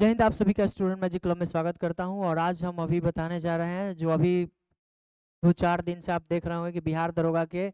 जय हिंद। आप सभी का स्टूडेंट मैजिक क्लब में स्वागत करता हूं और आज हम अभी बताने जा रहे हैं जो अभी 2-4 दिन से आप देख रहे होंगे कि बिहार दरोगा के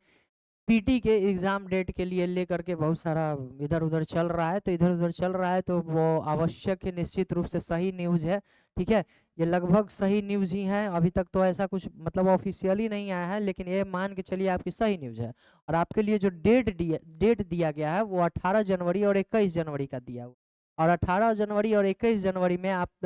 पीटी के एग्ज़ाम डेट के लिए लेकर के बहुत सारा इधर उधर चल रहा है। तो इधर उधर चल रहा है तो वो आवश्यक है, निश्चित रूप से सही न्यूज़ है। ठीक है, ये लगभग सही न्यूज़ ही है। अभी तक तो ऐसा कुछ मतलब ऑफिशियली नहीं आया है, लेकिन ये मान के चलिए आपकी सही न्यूज़ है। और आपके लिए जो डेट दिया गया है वो 18 जनवरी और 21 जनवरी का दिया हुआ। और 18 जनवरी और 21 जनवरी में आप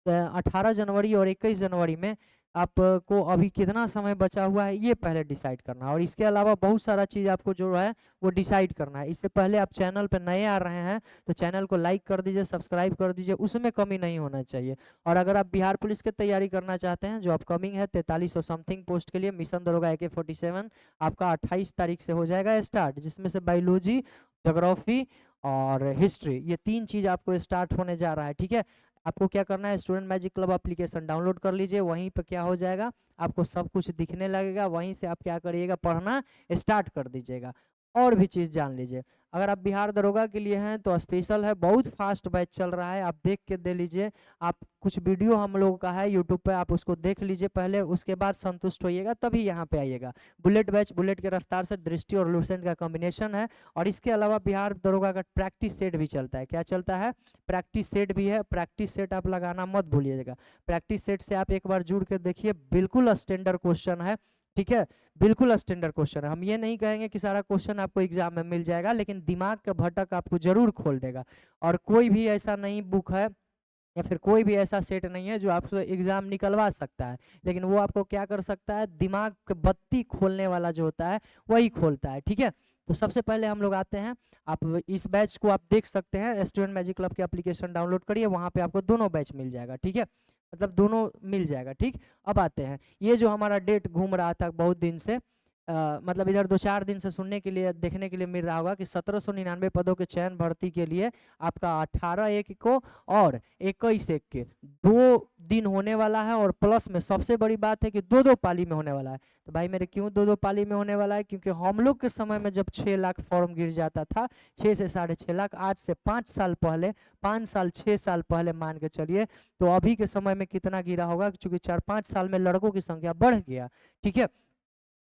18 जनवरी और 21 जनवरी में आपको अभी कितना समय बचा हुआ है ये पहले डिसाइड करना है। और इसके अलावा बहुत सारा चीज़ आपको जो है वो डिसाइड करना है। इससे पहले आप चैनल पर नए आ रहे हैं तो चैनल को लाइक कर दीजिए, सब्सक्राइब कर दीजिए, उसमें कमी नहीं होना चाहिए। और अगर आप बिहार पुलिस की तैयारी करना चाहते हैं जो अपकमिंग है 4300 समथिंग पोस्ट के लिए, मिशन दरोगा AK-47 आपका 28 तारीख से हो जाएगा स्टार्ट, जिसमें से बायोलॉजी, ज्योग्राफी और हिस्ट्री, ये 3 चीज़ आपको स्टार्ट होने जा रहा है। ठीक है, आपको क्या करना है, student magic club application download कर लीजिए। वहीं पे क्या हो जाएगा, आपको सब कुछ दिखने लगेगा। वहीं से आप क्या करिएगा, पढ़ना स्टार्ट कर दीजिएगा और भी चीज़ जान लीजिए। अगर आप बिहार दरोगा के लिए हैं तो स्पेशल है, बहुत फास्ट बैच चल रहा है, आप देख के दे लीजिए। आप कुछ वीडियो हम लोगों का है यूट्यूब पे, आप उसको देख लीजिए पहले, उसके बाद संतुष्ट होइएगा तभी यहाँ पे आइएगा। बुलेट बैच, बुलेट के रफ्तार से दृष्टि और लूसेंट का कॉम्बिनेशन है। और इसके अलावा बिहार दरोगा का प्रैक्टिस सेट भी चलता है। क्या चलता है? प्रैक्टिस सेट भी है। प्रैक्टिस सेट आप लगाना मत भूलिएगा। प्रैक्टिस सेट से आप एक बार जुड़ के देखिए, बिल्कुल स्टैंडर्ड क्वेश्चन है। ठीक है, बिल्कुल स्टैंडर्ड क्वेश्चन है। हम ये नहीं कहेंगे कि सारा क्वेश्चन आपको एग्जाम में मिल जाएगा, लेकिन दिमाग का भटक आपको जरूर खोल देगा। और कोई भी ऐसा नहीं बुक है या फिर कोई भी ऐसा सेट नहीं है जो आपको एग्जाम निकलवा सकता है, लेकिन वो आपको क्या कर सकता है, दिमाग की बत्ती खोलने वाला जो होता है वही खोलता है। ठीक है, तो सबसे पहले हम लोग आते हैं। आप इस बैच को आप देख सकते हैं, स्टूडेंट मैजिक क्लब की एप्लीकेशन डाउनलोड करिए, वहाँ पे आपको दोनों बैच मिल जाएगा। ठीक है, मतलब दोनों मिल जाएगा। ठीक, अब आते हैं, ये जो हमारा डेट घूम रहा था बहुत दिन से, मतलब इधर 2-4 दिन से सुनने के लिए, देखने के लिए मिल रहा होगा कि 1799 पदों के चयन भर्ती के लिए आपका 18/1 को और 21/1 के 2 दिन होने वाला है। और प्लस में सबसे बड़ी बात है कि 2-2 पाली में होने वाला है। तो भाई मेरे क्यों 2-2 पाली में होने वाला है? क्योंकि हम लोग के समय में जब 6 लाख फॉर्म गिर जाता था, 6 से 6.5 लाख, आज से 5 साल पहले, 5 साल 6 साल पहले मान के चलिए, तो अभी के समय में कितना गिरा होगा? क्योंकि 4-5 साल में लड़कों की संख्या बढ़ गया। ठीक है,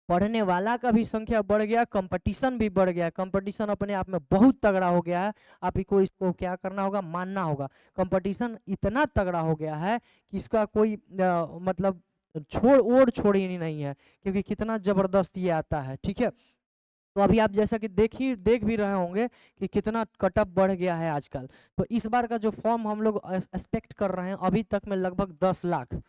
पढ़ने वाला का भी संख्या बढ़ गया, कंपटीशन भी बढ़ गया। कंपटीशन अपने आप में बहुत तगड़ा हो गया है। आप ही को इसको क्या करना होगा, मानना होगा। कंपटीशन इतना तगड़ा हो गया है कि इसका कोई मतलब छोड़ ही नहीं है, क्योंकि कितना जबरदस्त ये आता है। ठीक है, तो अभी आप जैसा कि देख भी रहे होंगे कि कितना कटअप बढ़ गया है आजकल। तो इस बार का जो फॉर्म हम लोग एक्सपेक्ट कर रहे हैं, अभी तक में लगभग 10 लाख,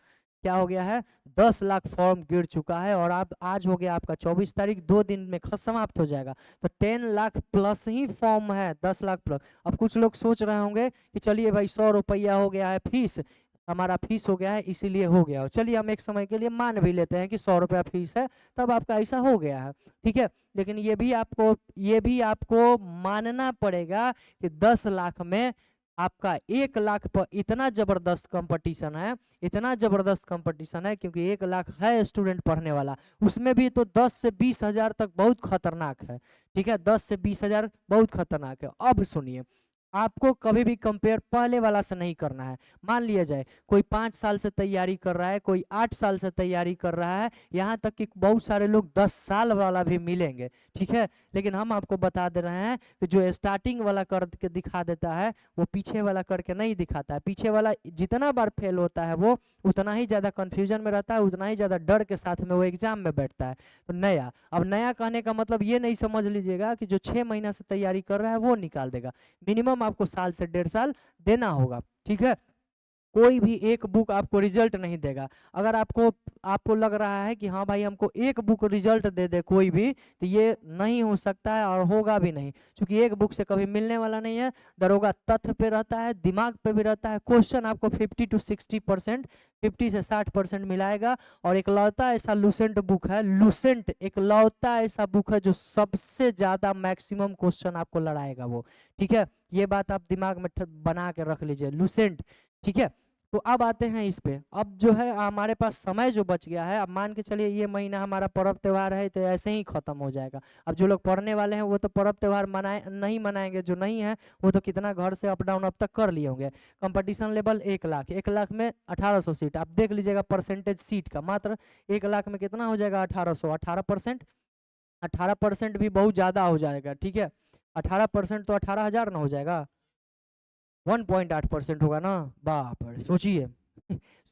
क्या हो गया है, 10 लाख फॉर्म गिर चुका है। और आप आज हो गया आपका 24 तारीख, 2 दिन में समाप्त हो जाएगा। तो 10 लाख प्लस ही फॉर्म है, 10 लाख प्लस। अब कुछ लोग सोच रहे होंगे कि चलिए भाई 100 रुपया हो गया है फीस, हमारा फीस हो गया है इसीलिए हो गया हो। चलिए हम एक समय के लिए मान भी लेते हैं कि 100 रुपया फीस है, तब आपका ऐसा हो गया है। ठीक है, लेकिन ये भी आपको मानना पड़ेगा कि 10 लाख में आपका 1 लाख पर इतना जबरदस्त कंपटीशन है, इतना जबरदस्त कंपटीशन है, क्योंकि 1 लाख है स्टूडेंट पढ़ने वाला, उसमें भी तो 10 से 20 हजार तक बहुत खतरनाक है। ठीक है, 10 से 20 हजार बहुत खतरनाक है। अब सुनिए, आपको कभी भी कंपेयर पहले वाला से नहीं करना है। मान लिया जाए कोई 5 साल से तैयारी कर रहा है, कोई 8 साल से तैयारी कर रहा है, यहाँ तक कि बहुत सारे लोग 10 साल वाला भी मिलेंगे। ठीक है, लेकिन हम आपको बता दे रहे हैं कि जो स्टार्टिंग वाला करके दिखा देता है वो पीछे वाला करके नहीं दिखाता है। पीछे वाला जितना बार फेल होता है वो उतना ही ज़्यादा कन्फ्यूजन में रहता है, उतना ही ज़्यादा डर के साथ में वो एग्जाम में बैठता है। तो नया, अब नया कहने का मतलब ये नहीं समझ लीजिएगा कि जो 6 महीना से तैयारी कर रहा है वो निकाल देगा। मिनिमम आपको साल से 1.5 साल देना होगा। ठीक है, कोई भी एक बुक आपको रिजल्ट नहीं देगा। अगर आपको आपको लग रहा है कि हाँ भाई हमको एक बुक रिजल्ट दे दे कोई भी, तो ये नहीं हो सकता है और होगा भी नहीं, क्योंकि एक बुक से कभी मिलने वाला नहीं है। दरोगा तथ्य पे रहता है, दिमाग पे भी रहता है। क्वेश्चन आपको 50 to 60%, 50 से 60% मिलाएगा। और एक लौता ऐसा लूसेंट बुक है, लूसेंट एक लौता ऐसा बुक है जो सबसे ज्यादा मैक्सिमम क्वेश्चन आपको लड़ाएगा वो। ठीक है, ये बात आप दिमाग में बना के रख लीजिए, लूसेंट। ठीक है, तो अब आते हैं इस पे। अब जो है हमारे पास समय जो बच गया है, अब मान के चलिए ये महीना हमारा पर्व त्योहार है तो ऐसे ही खत्म हो जाएगा। अब जो लोग पढ़ने वाले हैं वो तो पर्व त्योहार नहीं मनाएंगे, जो नहीं है वो तो कितना घर से अप डाउन अब तक कर लिए होंगे। कंपटीशन लेवल 1 लाख, 1 लाख में 1800 सीट, आप देख लीजिएगा परसेंटेज सीट का, मात्र 1 लाख में कितना हो जाएगा 1800, 18%। 18% भी बहुत ज़्यादा हो जाएगा, ठीक है। 18% तो 18,000 ना हो जाएगा, 1.8% होगा ना। बाप रे, सोचिए।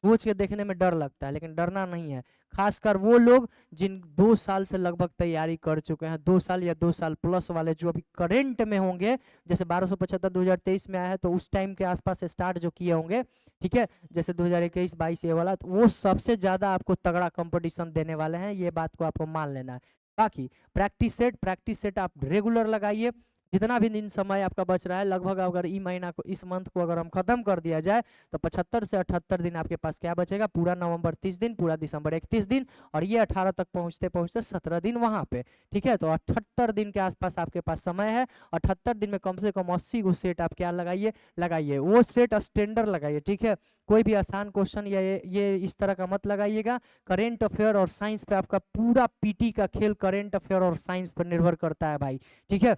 सोच के देखने में डर लगता है, लेकिन डरना नहीं है। खासकर वो लोग जिन 2 साल से लगभग तैयारी कर चुके हैं, 2 साल या 2 साल प्लस वाले, जो अभी करंट में होंगे, जैसे 1275 2023 में आया है तो उस टाइम के आसपास स्टार्ट जो किए होंगे, ठीक है, जैसे 2021-22 ये वाला, तो वो सबसे ज़्यादा आपको तगड़ा कंपटीशन देने वाले हैं, ये बात को आपको मान लेना है। बाकी प्रैक्टिस सेट आप रेगुलर लगाइए। जितना भी दिन समय आपका बच रहा है, लगभग अगर महीना को, इस मंथ को अगर हम खत्म कर दिया जाए तो 75 से 78 दिन आपके पास क्या बचेगा, पूरा नवंबर 30 दिन, पूरा दिसंबर 31 दिन, और ये 18 तक पहुंचते पहुंचते 17 दिन वहां पे, ठीक है। तो 78 दिन के आसपास आपके पास समय है। 78 दिन में कम से कम 80 गो सेट आप क्या लगाइए वो सेट स्टैंडर्ड लगाइए, ठीक है। कोई भी आसान क्वेश्चन या ये इस तरह का मत लगाइएगा। करेंट अफेयर और साइंस पे आपका पूरा पीटी का खेल करेंट अफेयर और साइंस पर निर्भर करता है भाई, ठीक है।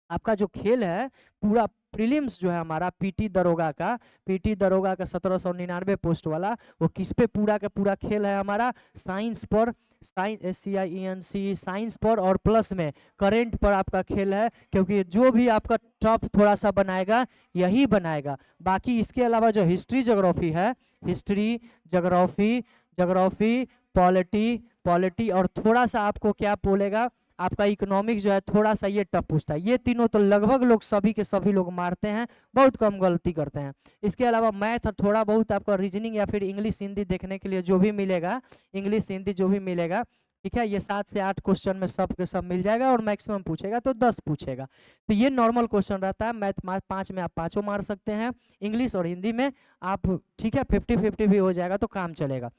आपका जो खेल है पूरा प्रीलिम्स जो है हमारा पीटी दरोगा का 1799 पोस्ट वाला, वो किस पे पूरा का पूरा खेल है हमारा, साइंस पर, SCIENC साइंस पर, और प्लस में करंट पर आपका खेल है। क्योंकि जो भी आपका टफ थोड़ा सा बनाएगा यही बनाएगा। बाकी इसके अलावा जो हिस्ट्री ज्योग्राफी है, हिस्ट्री ज्योग्राफी पॉलिटी और थोड़ा सा आपको क्या बोलेगा, आपका इकोनॉमिक्स जो है थोड़ा सा ये टफ पूछता है। ये तीनों तो लगभग लोग सभी के सभी लोग मारते हैं, बहुत कम गलती करते हैं। इसके अलावा मैथ और थोड़ा बहुत आपका रीजनिंग या फिर इंग्लिश हिंदी देखने के लिए जो भी मिलेगा, इंग्लिश हिंदी जो भी मिलेगा, ठीक है। ये 7 से 8 क्वेश्चन में सब के सब मिल जाएगा, और मैक्सिमम पूछेगा तो 10 पूछेगा। तो ये नॉर्मल क्वेश्चन रहता है। मैथ 5 में आप 5 मार सकते हैं, इंग्लिश और हिंदी में आप, ठीक है, 50-50 भी हो जाएगा तो काम चलेगा।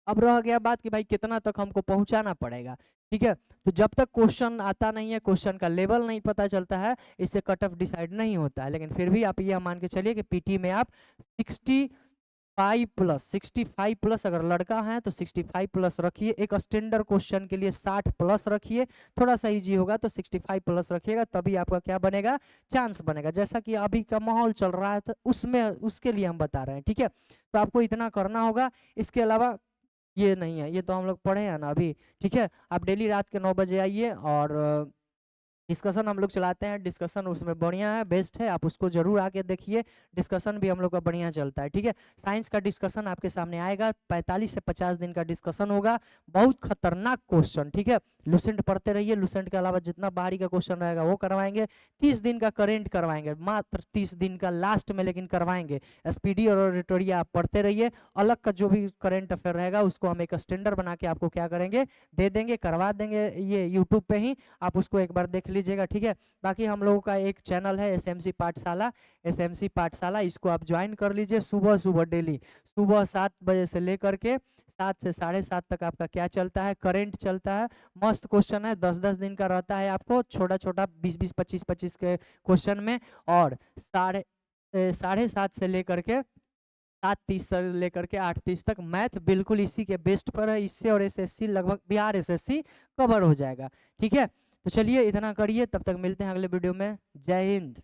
अब रह गया बात कि भाई कितना तक हमको पहुंचाना पड़ेगा, ठीक है। तो जब तक क्वेश्चन आता नहीं है, क्वेश्चन का लेवल नहीं पता चलता है, इससे कट ऑफ डिसाइड नहीं होता है। लेकिन फिर भी आप ये मान के चलिए कि पीटी में आप 65 प्लस अगर लड़का है तो 65 प्लस रखिए। एक स्टैंडर्ड क्वेश्चन के लिए 60 प्लस रखिए, थोड़ा सा इजी होगा तो 65 प्लस रखिएगा, तभी आपका क्या बनेगा, चांस बनेगा। जैसा कि अभी का माहौल चल रहा है तो उसमें उसके लिए हम बता रहे हैं, ठीक है। तो आपको इतना करना होगा। इसके अलावा ये नहीं है, ये तो हम लोग पढ़े हैं ना अभी, ठीक है। आप डेली रात के 9 बजे आइए, और डिस्कशन हम लोग चलाते हैं। डिस्कशन उसमें बढ़िया है, बेस्ट है, आप उसको जरूर आके देखिए। डिस्कशन भी हम लोग का बढ़िया चलता है, ठीक है। साइंस का डिस्कशन आपके सामने आएगा, 45 से 50 दिन का डिस्कसन होगा, बहुत खतरनाक क्वेश्चन, ठीक है। लुसेंट पढ़ते रहिए, लुसेंट के अलावा जितना बाहरी का क्वेश्चन रहेगा वो करवाएंगे। 30 दिन का करेंट करवाएंगे, मात्र 30 दिन का लास्ट में, लेकिन करवाएंगे। एसपीडी और ऑडिटोरिया आप पढ़ते रहिए। अलग का जो भी करेंट अफेयर रहेगा उसको हम एक स्टैंडर्ड बना के आपको क्या करेंगे, दे देंगे, करवा देंगे, ये यूट्यूब पे ही आप उसको एक बार देख लीजिएगा, ठीक है। बाकी हम लोगों का एक चैनल है एसएमसी पाठशाला, इसको आप ज्वाइन कर लीजिए। सुबह डेली सुबह 7 बजे से लेकर के 7 से 7:30 तक आपका क्या चलता है, करंट चलता है। मस्त क्वेश्चन है, 10-10 दिन का रहता है आपको, छोटा 20-20 25-25 के क्वेश्चन में। और 7:30 से लेकर के 7:30 से लेकर के 8:30 तक मैथ बिल्कुल इसी के बेस्ट पर है। इससे और एसएससी लगभग बिहार एसएससी कवर हो जाएगा, ठीक है। तो चलिए इतना करिए, तब तक मिलते हैं अगले वीडियो में। जय हिंद।